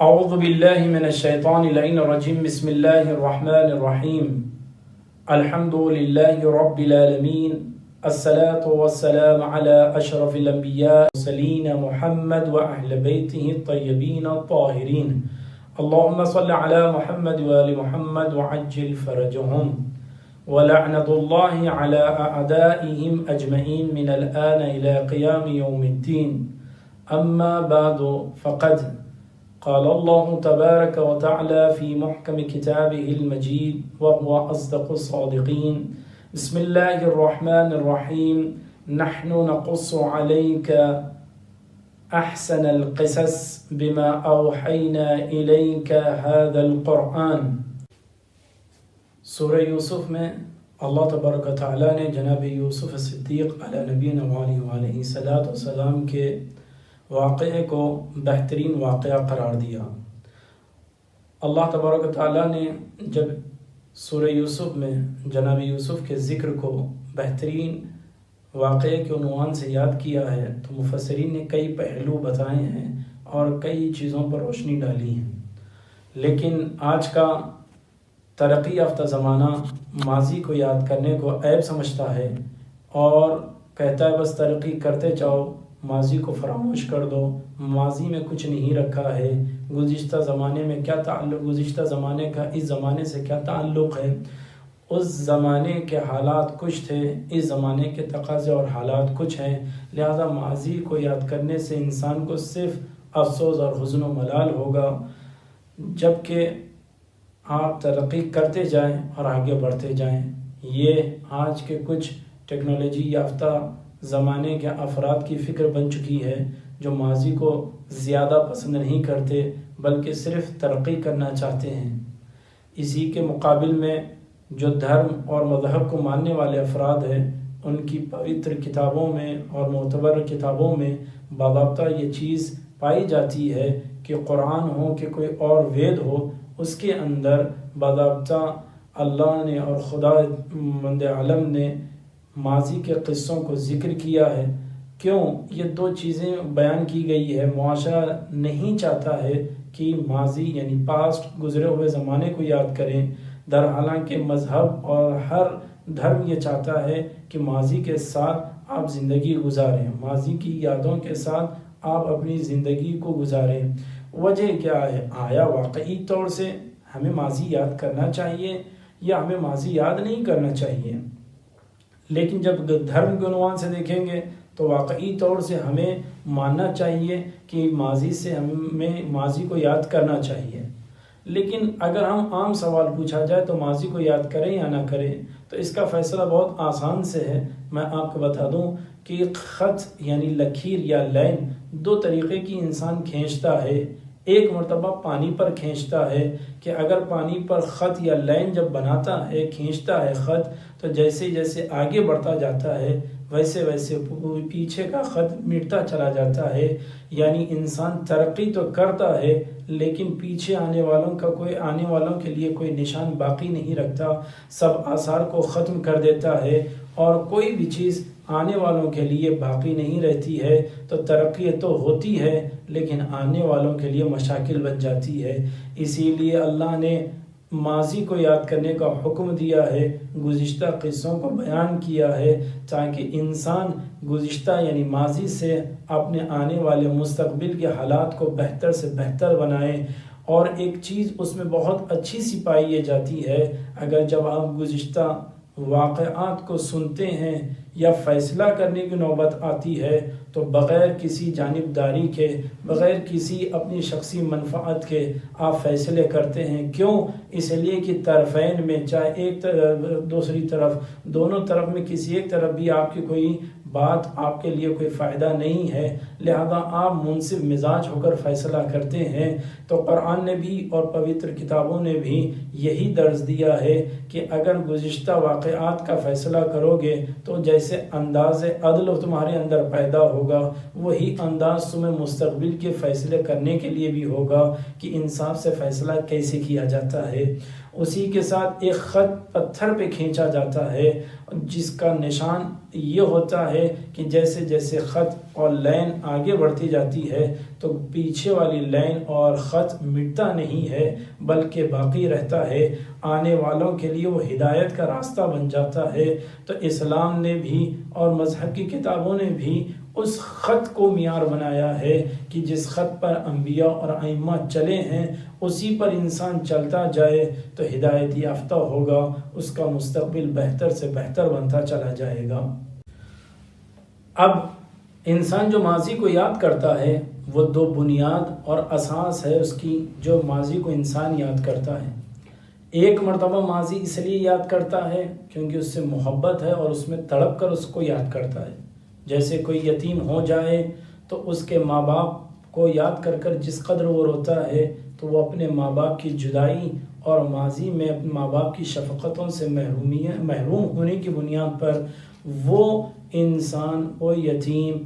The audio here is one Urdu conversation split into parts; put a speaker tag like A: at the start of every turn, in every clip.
A: اعوذ باللہ من الشیطان اللعین الرجیم بسم اللہ الرحمن الرحیم الحمد للہ رب العالمین الصلاة والسلام علی اشرف الانبیاء والمرسلین محمد واہل بیتہ الطیبین الطاہرین اللہم صل علی محمد وآل محمد وعجل فرجہم ولعنۃ اللہ علی اعدائہم اجمعین من الآن الى قیام یوم الدین اما بعد فقد قال الله تبارك وتعالى في محكم كتابه المجيد وهو أصدق الصادقين بسم الله الرحمن الرحيم نحن نقص عليك أحسن القصص بما أوحينا إليك هذا القرآن. سورہ یوسف میں اللہ تبارک و تعالیٰ نے جناب یوسف صدیق علیہ نبینا علیہ السلام کے واقعے کو بہترین واقعہ قرار دیا. اللہ تبارک و تعالیٰ نے جب سورہ یوسف میں جناب یوسف کے ذکر کو بہترین واقعے کے عنوان سے یاد کیا ہے تو مفسرین نے کئی پہلو بتائے ہیں اور کئی چیزوں پر روشنی ڈالی ہیں. لیکن آج کا ترقی یافتہ زمانہ ماضی کو یاد کرنے کو عیب سمجھتا ہے اور کہتا ہے بس ترقی کرتے جاؤ، ماضی کو فراموش کر دو، ماضی میں کچھ نہیں رکھا ہے، گزشتہ زمانے میں کیا تعلق، گزشتہ زمانے کا اس زمانے سے کیا تعلق ہے، اس زمانے کے حالات کچھ تھے، اس زمانے کے تقاضے اور حالات کچھ ہیں، لہذا ماضی کو یاد کرنے سے انسان کو صرف افسوس اور حزن و ملال ہوگا. جبکہ آپ ترقی کرتے جائیں اور آگے بڑھتے جائیں. یہ آج کے کچھ ٹیکنالوجی یافتہ زمانے کے افراد کی فکر بن چکی ہے جو ماضی کو زیادہ پسند نہیں کرتے بلکہ صرف ترقی کرنا چاہتے ہیں. اسی کے مقابل میں جو دھرم اور مذہب کو ماننے والے افراد ہیں ان کی پوتر کتابوں میں اور معتبر کتابوں میں باضابطہ یہ چیز پائی جاتی ہے کہ قرآن ہو کہ کوئی اور وید ہو، اس کے اندر باضابطہ اللہ نے اور خدا مند عالم نے ماضی کے قصوں کو ذکر کیا ہے. کیوں یہ دو چیزیں بیان کی گئی ہے؟ معاشرہ نہیں چاہتا ہے کہ ماضی یعنی پاسٹ گزرے ہوئے زمانے کو یاد کریں، در حالانکہ مذہب اور ہر دھرم یہ چاہتا ہے کہ ماضی کے ساتھ آپ زندگی گزاریں، ماضی کی یادوں کے ساتھ آپ اپنی زندگی کو گزاریں. وجہ کیا ہے؟ آیا واقعی طور سے ہمیں ماضی یاد کرنا چاہیے یا ہمیں ماضی یاد نہیں کرنا چاہیے؟ لیکن جب دھرم کے عنوان سے دیکھیں گے تو واقعی طور سے ہمیں ماننا چاہیے کہ ماضی سے ہمیں ماضی کو یاد کرنا چاہیے. لیکن اگر ہم عام سوال پوچھا جائے تو ماضی کو یاد کریں یا نہ کریں تو اس کا فیصلہ بہت آسان سے ہے. میں آپ کو بتا دوں کہ خط یعنی لکیر یا لائن دو طریقے کی انسان کھینچتا ہے. ایک مرتبہ پانی پر کھینچتا ہے کہ اگر پانی پر خط یا لائن جب بناتا ہے، کھینچتا ہے خط، تو جیسے جیسے آگے بڑھتا جاتا ہے ویسے ویسے پیچھے کا خط مٹتا چلا جاتا ہے. یعنی انسان ترقی تو کرتا ہے لیکن پیچھے آنے والوں کے لیے کوئی نشان باقی نہیں رکھتا، سب آثار کو ختم کر دیتا ہے اور کوئی بھی چیز آنے والوں کے لیے باقی نہیں رہتی ہے. تو ترقی تو ہوتی ہے لیکن آنے والوں کے لیے مشاکل بن جاتی ہے. اسی لیے اللہ نے ماضی کو یاد کرنے کا حکم دیا ہے، گزشتہ قصوں کو بیان کیا ہے تاکہ انسان گزشتہ یعنی ماضی سے اپنے آنے والے مستقبل کے حالات کو بہتر سے بہتر بنائے. اور ایک چیز اس میں بہت اچھی سی پائی جاتی ہے، اگر جب آپ گزشتہ واقعات کو سنتے ہیں یا فیصلہ کرنے کی نوبت آتی ہے تو بغیر کسی جانبداری کے، بغیر کسی اپنی شخصی منفعت کے آپ فیصلے کرتے ہیں. کیوں؟ اس لیے کہ طرفین میں چاہے ایک طرف دوسری طرف، دونوں طرف میں کسی ایک طرف بھی آپ کی کوئی بات آپ کے لیے کوئی فائدہ نہیں ہے، لہذا آپ منصف مزاج ہو کر فیصلہ کرتے ہیں. تو قرآن نے بھی اور پوتر کتابوں نے بھی یہی درس دیا ہے کہ اگر گزشتہ واقعات کا فیصلہ کرو گے تو جیسے انداز عدل تمہارے اندر پیدا ہوگا وہی انداز تمہیں مستقبل کے فیصلے کرنے کے لیے بھی ہوگا کہ انصاف سے فیصلہ کیسے کیا جاتا ہے. اسی کے ساتھ ایک خط پتھر پہ کھینچا جاتا ہے جس کا نشان یہ ہوتا ہے کہ جیسے جیسے خط اور لائن آگے بڑھتی جاتی ہے تو پیچھے والی لائن اور خط مٹتا نہیں ہے بلکہ باقی رہتا ہے، آنے والوں کے لیے وہ ہدایت کا راستہ بن جاتا ہے۔ تو اسلام نے بھی اور مذہب کی کتابوں نے بھی اس خط کو معیار بنایا ہے کہ جس خط پر انبیاء اور ائمہ چلے ہیں اسی پر انسان چلتا جائے تو ہدایت یافتہ ہوگا، اس کا مستقبل بہتر سے بہتر بنتا چلا جائے گا۔ اب انسان جو ماضی کو یاد کرتا ہے وہ دو بنیاد اور اساس ہے اس کی، جو ماضی کو انسان یاد کرتا ہے۔ ایک مرتبہ ماضی اس لیے یاد کرتا ہے کیونکہ اس سے محبت ہے اور اس میں تڑپ کر اس کو یاد کرتا ہے۔ جیسے کوئی یتیم ہو جائے تو اس کے ماں باپ کو یاد کر کر جس قدر وہ روتا ہے تو وہ اپنے ماں باپ کی جدائی اور ماضی میں اپنے ماں باپ کی شفقتوں سے محروم ہونے کی بنیاد پر وہ انسان، وہ یتیم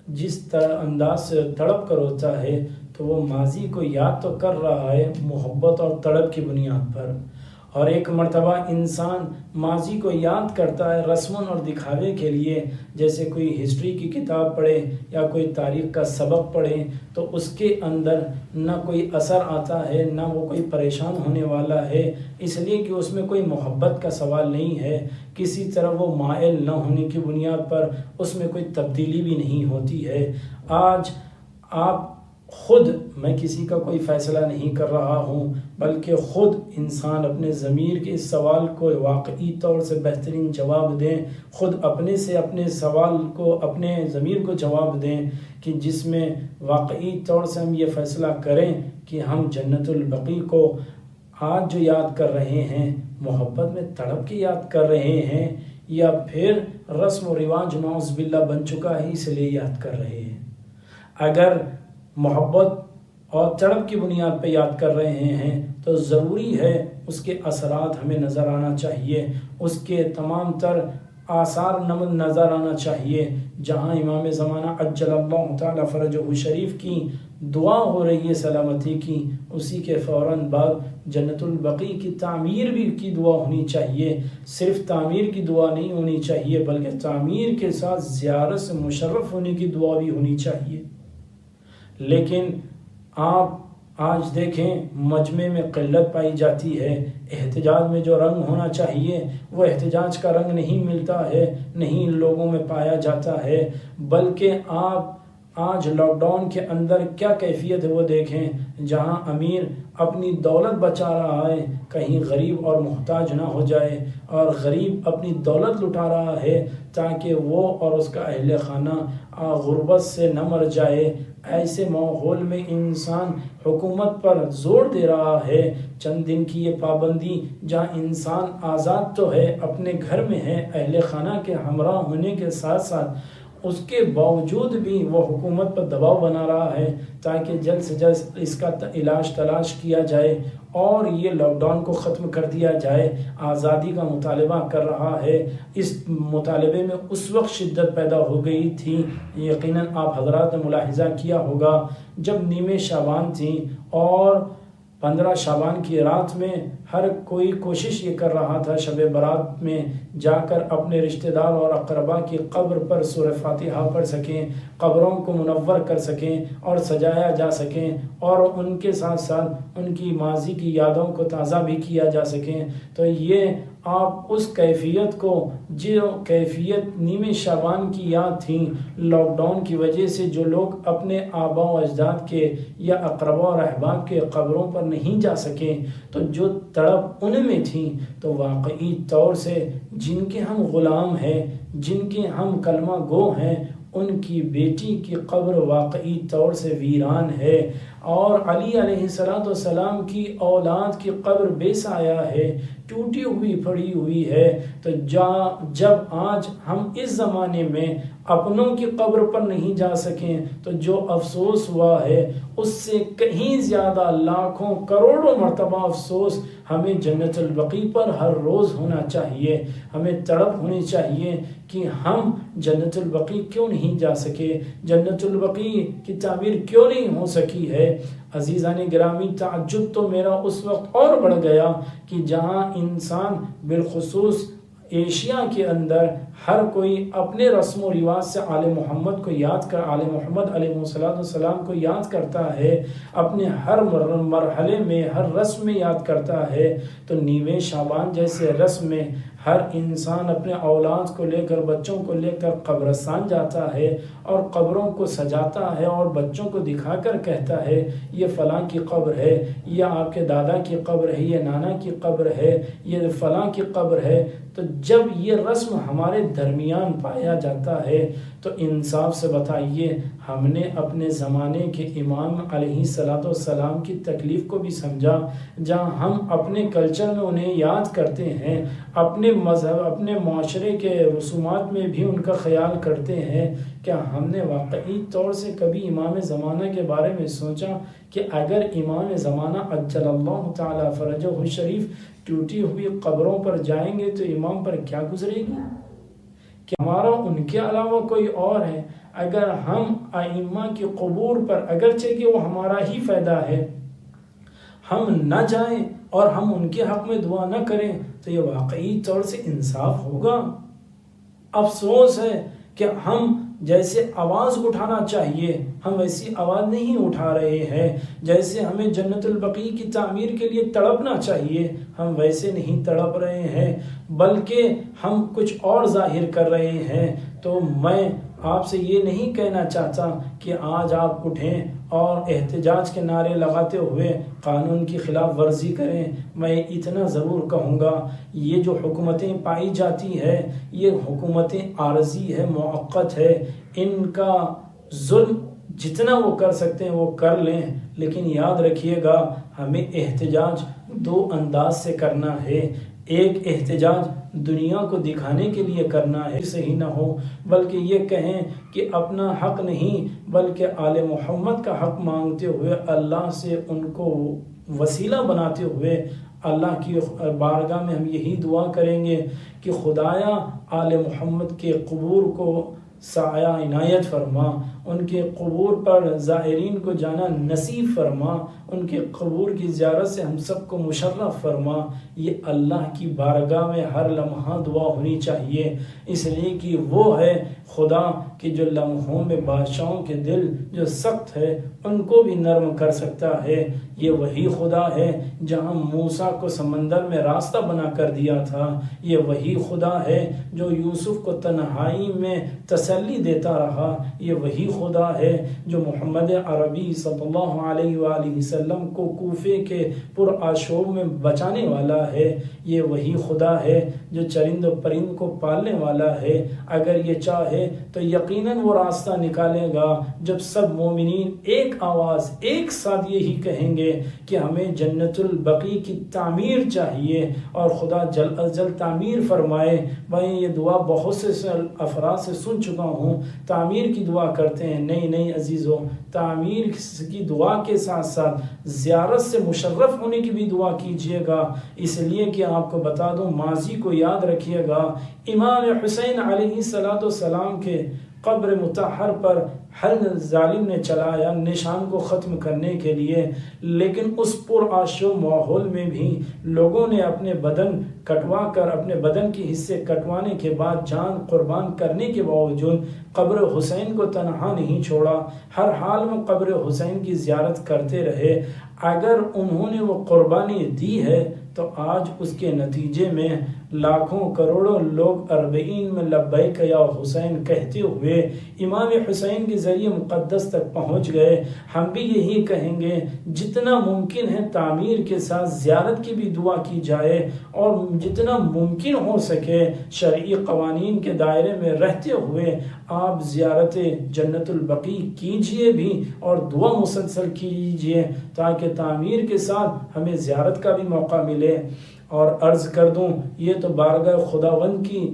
A: جس طرح انداز سے تڑپ کر روتا ہے تو وہ ماضی کو یاد تو کر رہا ہے محبت اور تڑپ کی بنیاد پر۔ اور ایک مرتبہ انسان ماضی کو یاد کرتا ہے رسموں اور دکھاوے کے لیے، جیسے کوئی ہسٹری کی کتاب پڑھے یا کوئی تاریخ کا سبق پڑھے تو اس کے اندر نہ کوئی اثر آتا ہے نہ وہ کوئی پریشان ہونے والا ہے، اس لیے کہ اس میں کوئی محبت کا سوال نہیں ہے، کسی طرح وہ مائل نہ ہونے کی بنیاد پر اس میں کوئی تبدیلی بھی نہیں ہوتی ہے۔ آج آپ خود، میں کسی کا کوئی فیصلہ نہیں کر رہا ہوں بلکہ خود انسان اپنے ضمیر کے اس سوال کو واقعی طور سے بہترین جواب دیں، خود اپنے سے اپنے سوال کو، اپنے ضمیر کو جواب دیں کہ جس میں واقعی طور سے ہم یہ فیصلہ کریں کہ ہم جنت البقیع کو آج جو یاد کر رہے ہیں محبت میں تڑپ کے یاد کر رہے ہیں یا پھر رسم و رواج نعوذ باللہ بن چکا ہے اس لیے یاد کر رہے ہیں۔ اگر محبت اور تڑپ کی بنیاد پہ یاد کر رہے ہیں تو ضروری ہے اس کے اثرات ہمیں نظر آنا چاہیے، اس کے تمام تر آثار نظر آنا چاہیے۔ جہاں امام زمانہ عجل اللہ تعالی فرجہ شریف کی دعا ہو رہی ہے سلامتی کی، اسی کے فوراً بعد جنت البقیع کی تعمیر بھی کی دعا ہونی چاہیے۔ صرف تعمیر کی دعا نہیں ہونی چاہیے بلکہ تعمیر کے ساتھ زیارت سے مشرف ہونے کی دعا بھی ہونی چاہیے۔ لیکن آپ آج دیکھیں مجمع میں قلت پائی جاتی ہے، احتجاج میں جو رنگ ہونا چاہیے وہ احتجاج کا رنگ نہیں ملتا ہے، نہیں لوگوں میں پایا جاتا ہے، بلکہ آپ آج لاک ڈاؤن کے اندر کیا کیفیت ہے وہ دیکھیں، جہاں امیر اپنی دولت بچا رہا ہے کہیں غریب اور محتاج نہ ہو جائے، اور غریب اپنی دولت لٹا رہا ہے تاکہ وہ اور اس کا اہل خانہ غربت سے نہ مر جائے۔ ایسے ماحول میں انسان حکومت پر زور دے رہا ہے چند دن کی یہ پابندی، جہاں انسان آزاد تو ہے، اپنے گھر میں ہے، اہل خانہ کے ہمراہ ہونے کے ساتھ ساتھ اس کے باوجود بھی وہ حکومت پر دباؤ بنا رہا ہے تاکہ جلد سے جلد اس کا علاج تلاش کیا جائے اور یہ لاک ڈاؤن کو ختم کر دیا جائے۔ آزادی کا مطالبہ کر رہا ہے۔ اس مطالبے میں اس وقت شدت پیدا ہو گئی تھی، یقیناً آپ حضرات نے ملاحظہ کیا ہوگا، جب نیمے شعبان تھی اور 15 شعبان کی رات میں ہر کوئی کوشش یہ کر رہا تھا شب برات میں جا کر اپنے رشتہ دار اور اقربا کی قبر پر سورہ فاتحہ پڑھ سکیں، قبروں کو منور کر سکیں اور سجایا جا سکیں، اور ان کے ساتھ ساتھ ان کی ماضی کی یادوں کو تازہ بھی کیا جا سکیں۔ تو یہ آپ اس کیفیت کو، جو کیفیت نیمے شعبان کی یاد تھیں، لاک ڈاؤن کی وجہ سے جو لوگ اپنے آباء و اجداد کے یا اقربا اور احباب کے قبروں پر نہیں جا سکے، تو جو تڑپ ان میں تھی، تو واقعی طور سے جن کے ہم غلام ہیں، جن کے ہم کلمہ گو ہیں، ان کی بیٹی کی قبر واقعی طور سے ویران ہے، اور علی علیہ السلام کی اولاد کی قبر بے سایہ ہے، ٹوٹی ہوئی پڑی ہوئی ہے۔ تو جب آج ہم اس زمانے میں اپنوں کی قبر پر نہیں جا سکیں تو جو افسوس ہوا ہے اس سے کہیں زیادہ لاکھوں کروڑوں مرتبہ افسوس ہمیں جنت البقیع پر ہر روز ہونا چاہیے۔ ہمیں تڑپ ہونی چاہیے کہ ہم جنت البقیع کیوں نہیں جا سکے، جنت البقیع کی تعمیر کیوں نہیں ہو سکی ہے، عزیزان گرامی، تعجب تو میرا اس وقت اور بڑھ گیا کہ جہاں انسان بالخصوص ایشیا کے اندر ہر کوئی اپنے رسم و رواج سے آل محمد کو یاد کر آل محمد علیہ السلام کو یاد کرتا ہے، اپنے ہر مرحلے میں ہر رسم میں یاد کرتا ہے، تو نیوے شعبان جیسے رسم میں ہر انسان اپنے اولاد کو لے کر بچوں کو لے کر قبرستان جاتا ہے اور قبروں کو سجاتا ہے اور بچوں کو دکھا کر کہتا ہے یہ فلاں کی قبر ہے، یہ آپ کے دادا کی قبر ہے، یہ نانا کی قبر ہے، یہ فلاں کی قبر ہے۔ تو جب یہ رسم ہمارے درمیان پایا جاتا ہے تو انصاف سے بتائیے، ہم نے اپنے زمانے کے امام علیہ السلام کی تکلیف کو بھی سمجھا، جہاں ہم اپنے کلچر میں انہیں یاد کرتے ہیں، اپنے مذہب اپنے معاشرے کے رسومات میں بھی ان کا خیال کرتے ہیں، کیا ہم نے واقعی طور سے کبھی امام زمانہ کے بارے میں سوچا کہ اگر امام زمانہ عجل اللہ تعالی فرجہ الشریف ٹوٹی ہوئی قبروں پر جائیں گے تو امام پر کیا گزرے گی؟ کہ ہمارا ان کے علاوہ کوئی اور ہے؟ اگر ہم ائمہ کی قبور پر، اگرچہ کہ وہ ہمارا ہی فائدہ ہے، ہم نہ جائیں اور ہم ان کے حق میں دعا نہ کریں تو یہ واقعی طور سے انصاف ہوگا؟ افسوس ہے کہ ہم جیسے آواز اٹھانا چاہیے ہم ویسی آواز نہیں اٹھا رہے ہیں، جیسے ہمیں جنت البقیع کی تعمیر کے لیے تڑپنا چاہیے ہم ویسے نہیں تڑپ رہے ہیں، بلکہ ہم کچھ اور ظاہر کر رہے ہیں۔ تو میں آپ سے یہ نہیں کہنا چاہتا کہ آج آپ اٹھیں اور احتجاج کے نعرے لگاتے ہوئے قانون کی خلاف ورزی کریں، میں اتنا ضرور کہوں گا یہ جو حکومتیں پائی جاتی ہے یہ حکومتیں عارضی ہے، موقت ہے، ان کا ظلم جتنا وہ کر سکتے ہیں وہ کر لیں، لیکن یاد رکھیے گا ہمیں احتجاج دو انداز سے کرنا ہے۔ ایک احتجاج دنیا کو دکھانے کے لیے کرنا ہے صحیح نہ ہو، بلکہ یہ کہیں کہ اپنا حق نہیں بلکہ آل محمد کا حق مانگتے ہوئے اللہ سے ان کو وسیلہ بناتے ہوئے اللہ کی بارگاہ میں ہم یہی دعا کریں گے کہ خدایا آل محمد کے قبور کو سایہ عنایت فرما، ان کے قبور پر زائرین کو جانا نصیب فرما، ان کے قبور کی زیارت سے ہم سب کو مشرف فرما۔ یہ اللہ کی بارگاہ میں ہر لمحہ دعا ہونی چاہیے، اس لیے کہ وہ ہے خدا کہ جو لمحوں میں بادشاہوں کے دل جو سخت ہے ان کو بھی نرم کر سکتا ہے۔ یہ وہی خدا ہے جہاں موسیٰ کو سمندر میں راستہ بنا کر دیا تھا، یہ وہی خدا ہے جو یوسف کو تنہائی میں تسلی دیتا رہا، یہ وہی خدا ہے جو محمد عربی صلی اللہ علیہ وآلہ وسلم کو کوفے کے پرآشوب میں بچانے والا ہے، یہ وہی خدا ہے جو چرند و پرند کو پالنے والا ہے۔ اگر یہ چاہے تو یقیناً وہ راستہ نکالے گا جب سب مومنین ایک آواز ایک ساتھ یہی کہیں گے کہ ہمیں جنت البقیع کی تعمیر چاہیے اور خدا جل از جل تعمیر فرمائے۔ میں یہ دعا بہت سے افراد سے سن چکا ہوں، تعمیر کی دعا کرتے ہیں، نہیں عزیزوں، تعمیر کی دعا کے ساتھ ساتھ زیارت سے مشرف ہونے کی بھی دعا کیجئے گا، اس لیے کہ آپ کو بتا دوں ماضی کو یاد رکھیے گا، امام حسین علیہ السلام کے قبر مطہر پر ہر ظالم نے چلایا نشان کو ختم کرنے کے لیے، لیکن اس پرآشوب ماحول میں بھی لوگوں نے اپنے بدن کٹوا کر اپنے بدن کے حصے کٹوانے کے بعد جان قربان کرنے کے باوجود قبر حسین کو تنہا نہیں چھوڑا، ہر حال میں قبر حسین کی زیارت کرتے رہے۔ اگر انہوں نے وہ قربانی دی ہے تو آج اس کے نتیجے میں لاکھوں کروڑوں لوگ اربعین میں لبیک یا حسین کہتے ہوئے امام حسین کے ذریعے مقدس تک پہنچ گئے۔ ہم بھی یہی کہیں گے جتنا ممکن ہے تعمیر کے ساتھ زیارت کی بھی دعا کی جائے اور جتنا ممکن ہو سکے شرعی قوانین کے دائرے میں رہتے ہوئے آپ زیارت جنت البقیع کیجئے بھی اور دعا مسلسل کیجئے تاکہ تعمیر کے ساتھ ہمیں زیارت کا بھی موقع ملے۔ اور عرض کر دوں یہ تو بارگاہ خداوند کی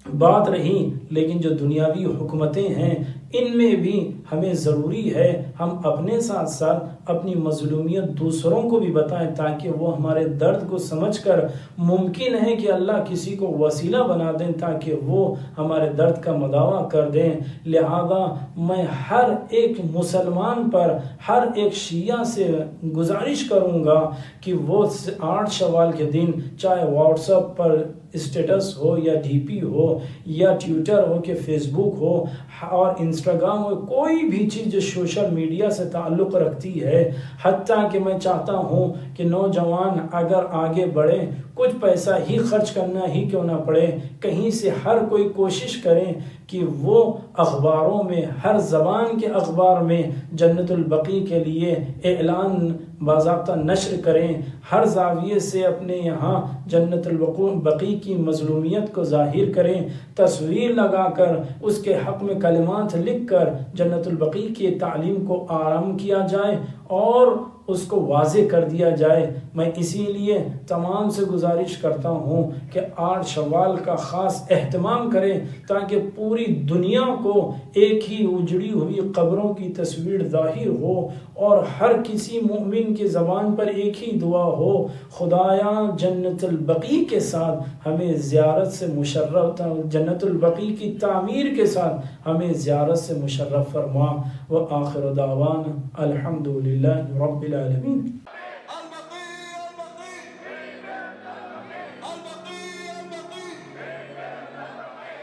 A: بات رہی، لیکن جو دنیاوی حکومتیں ہیں ان میں بھی ہمیں ضروری ہے ہم اپنے ساتھ ساتھ اپنی مظلومیت دوسروں کو بھی بتائیں تاکہ وہ ہمارے درد کو سمجھ کر ممکن ہے کہ اللہ کسی کو وسیلہ بنا دیں تاکہ وہ ہمارے درد کا مداوع کر دیں۔ لہذا میں ہر ایک مسلمان پر، ہر ایک شیعہ سے گزارش کروں گا کہ وہ 8 شوال کے دن چاہے واٹس ایپ پر اسٹیٹس ہو یا ڈی پی ہو یا ٹویٹر ہو کہ فیس بک ہو اور انسٹاگرام ہو، کوئی بھی چیز جو سوشل میڈیا سے تعلق رکھتی ہے، حتیٰ کہ میں چاہتا ہوں کہ نوجوان اگر آگے بڑھیں، کچھ پیسہ ہی خرچ کرنا ہی کیوں نہ پڑے، کہیں سے ہر کوئی کوشش کریں کہ وہ اخباروں میں، ہر زبان کے اخبار میں جنت البقیع کے لیے اعلان باضابطہ نشر کریں، ہر زاویے سے اپنے یہاں جنت البقیع کی مظلومیت کو ظاہر کریں، تصویر لگا کر اس کے حق میں کلمات لکھ کر جنت البقیع کی تعلیم کو عام کیا جائے اور اس کو واضح کر دیا جائے۔ میں اسی لیے تمام سے گزارش کرتا ہوں کہ 8 شوال کا خاص اہتمام کریں تاکہ پوری دنیا کو ایک ہی اجڑی ہوئی قبروں کی تصویر ظاہر ہو اور ہر کسی مومن کی زبان پر ایک ہی دعا ہو، خدایا جنت البقیع کے ساتھ ہمیں زیارت سے مشرف، جنت البقیع کی تعمیر کے ساتھ ہمیں زیارت سے مشرف فرما۔ وآخر دعوانا الحمدللہ رب العالمین۔